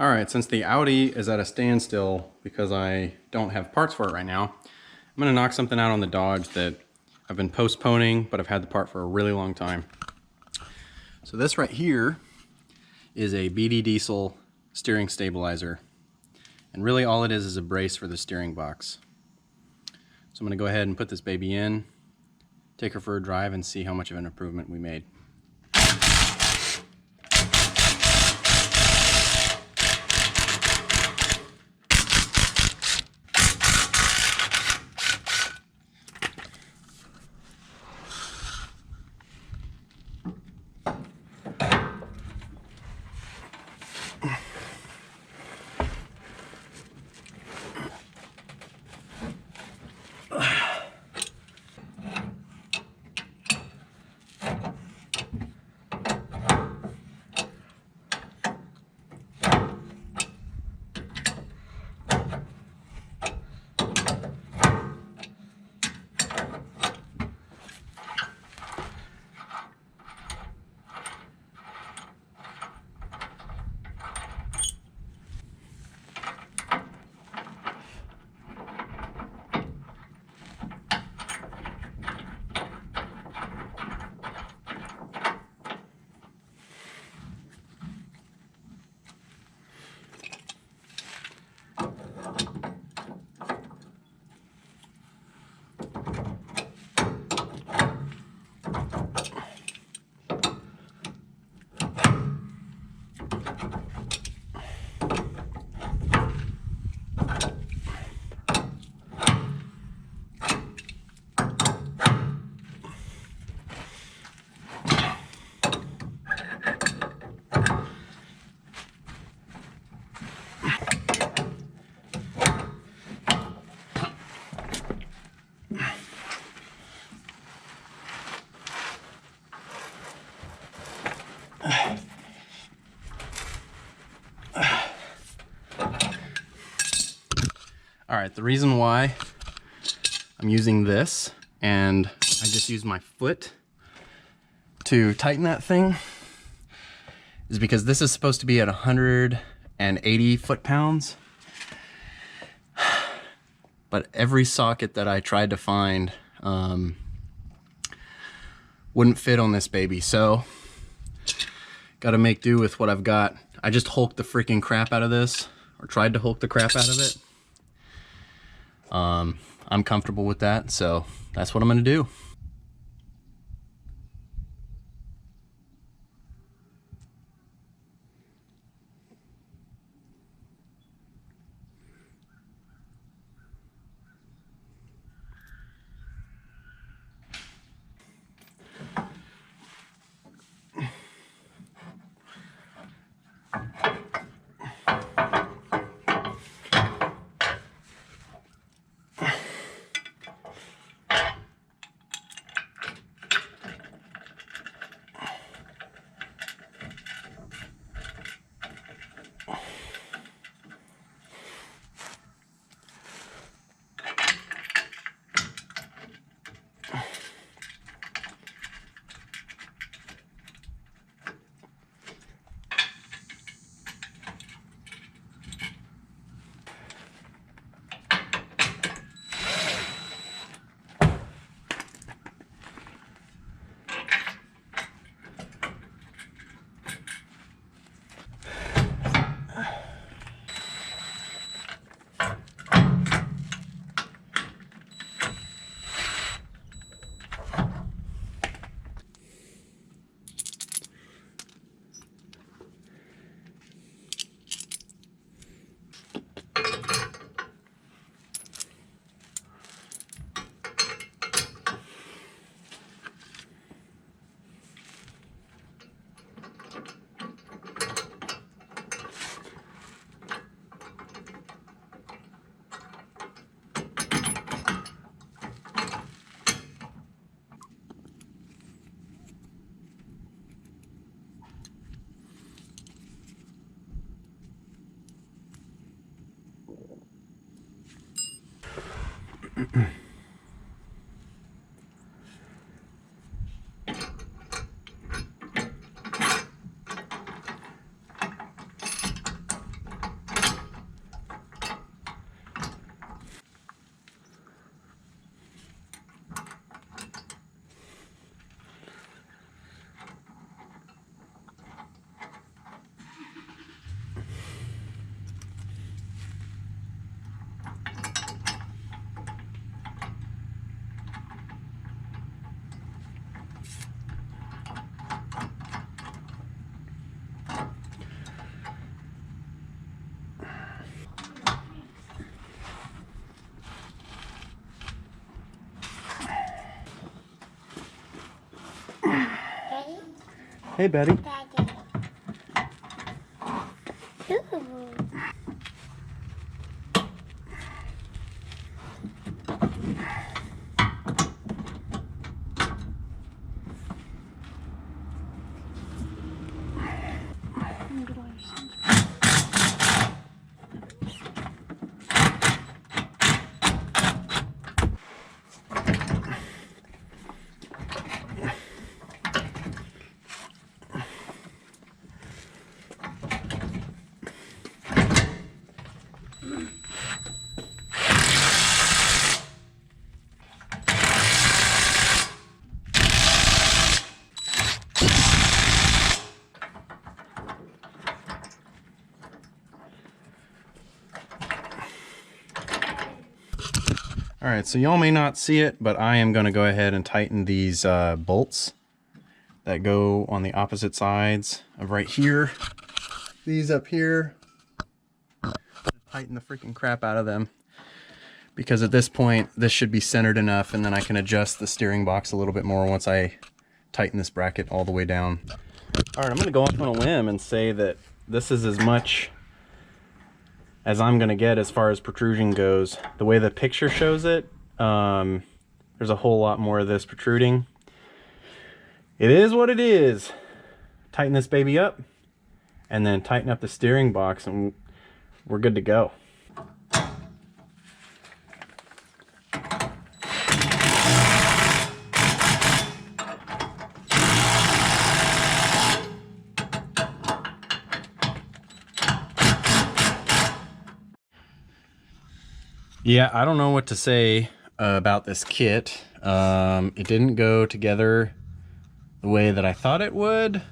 All right, since the Audi is at a standstill because I don't have parts for it right now, I'm gonna knock something out on the Dodge that I've been postponing, but I've had the part for a really long time. So this right here is a BD Diesel steering stabilizer. And really all it is a brace for the steering box. So I'm gonna go ahead and put this baby in, take her for a drive, and see how much of an improvement we made. All right, the reason why I'm using this and I just use my foot to tighten that thing is because this is supposed to be at 180 foot-pounds. But every socket that I tried to find wouldn't fit on this baby, so gotta make do with what I've got. I just hulked the freaking crap out of this, or tried to hulk the crap out of it. I'm comfortable with that, so that's what I'm gonna do. Hey, Betty. Daddy. Ooh. All right, so y'all may not see it, but I am going to go ahead and tighten these bolts that go on the opposite sides of right here. These up here. Tighten the freaking crap out of them, because at this point this should be centered enough, and then I can adjust the steering box a little bit more once I tighten this bracket all the way down. All right, I'm going to go off on a limb and say that this is as much as I'm gonna get as far as protrusion goes. The way the picture shows it, there's a whole lot more of this protruding. It is what it is. Tighten this baby up, and then tighten up the steering box, and we're good to go. Yeah, I don't know what to say about this kit. It didn't go together the way that I thought it would.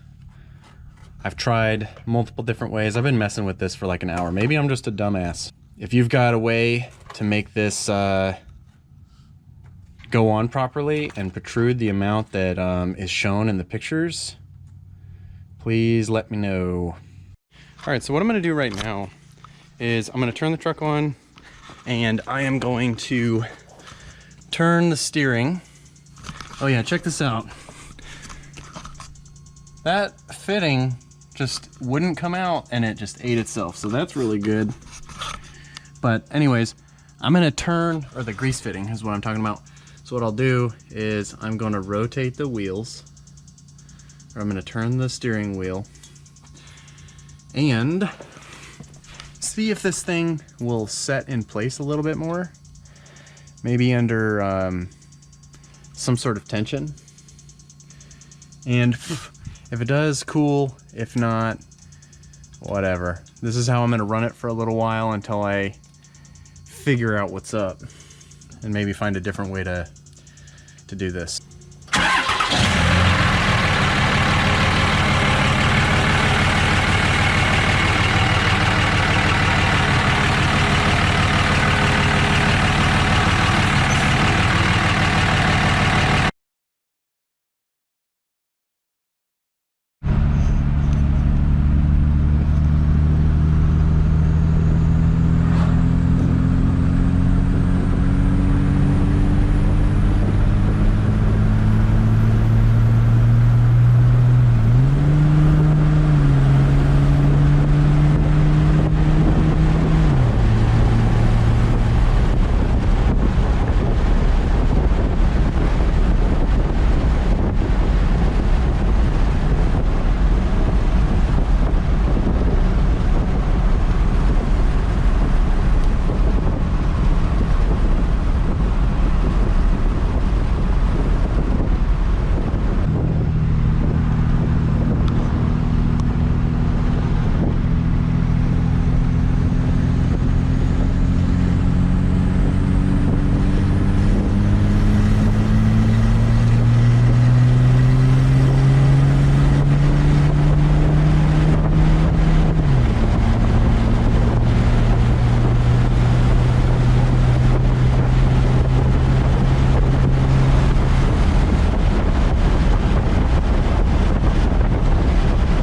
I've tried multiple different ways. I've been messing with this for like an hour. Maybe I'm just a dumbass. If you've got a way to make this go on properly and protrude the amount that is shown in the pictures, please let me know. All right, so what I'm gonna do right now is I'm gonna turn the truck on, and I am going to turn the steering. Oh yeah, check this out. That fitting just wouldn't come out, and it just ate itself, so that's really good. But anyways, I'm gonna turn, or the grease fitting is what I'm talking about. So what I'll do is I'm gonna rotate the wheels, or I'm gonna turn the steering wheel, and see if this thing will set in place a little bit more. Maybe under some sort of tension. And if it does, cool. If not, whatever. This is how I'm gonna run it for a little while until I figure out what's up, and maybe find a different way to do this.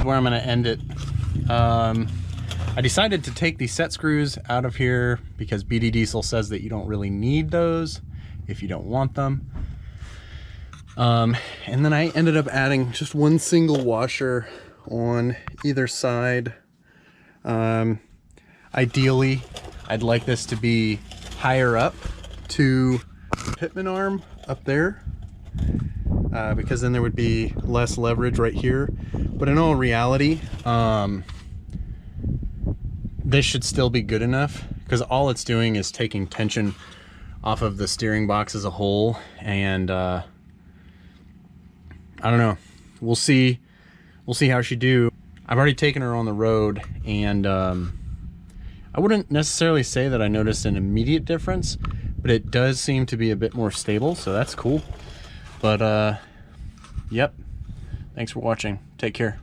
Where I'm going to end it. I decided to take the set screws out of here because BD Diesel says that you don't really need those if you don't want them. And then I ended up adding just one single washer on either side. Ideally, I'd like this to be higher up to the pitman arm up there, because then there would be less leverage right here. But in all reality, this should still be good enough, because all it's doing is taking tension off of the steering box as a whole. And I don't know, we'll see how she do. I've already taken her on the road, and I wouldn't necessarily say that I noticed an immediate difference, but it does seem to be a bit more stable, so that's cool. But yep, thanks for watching. Take care.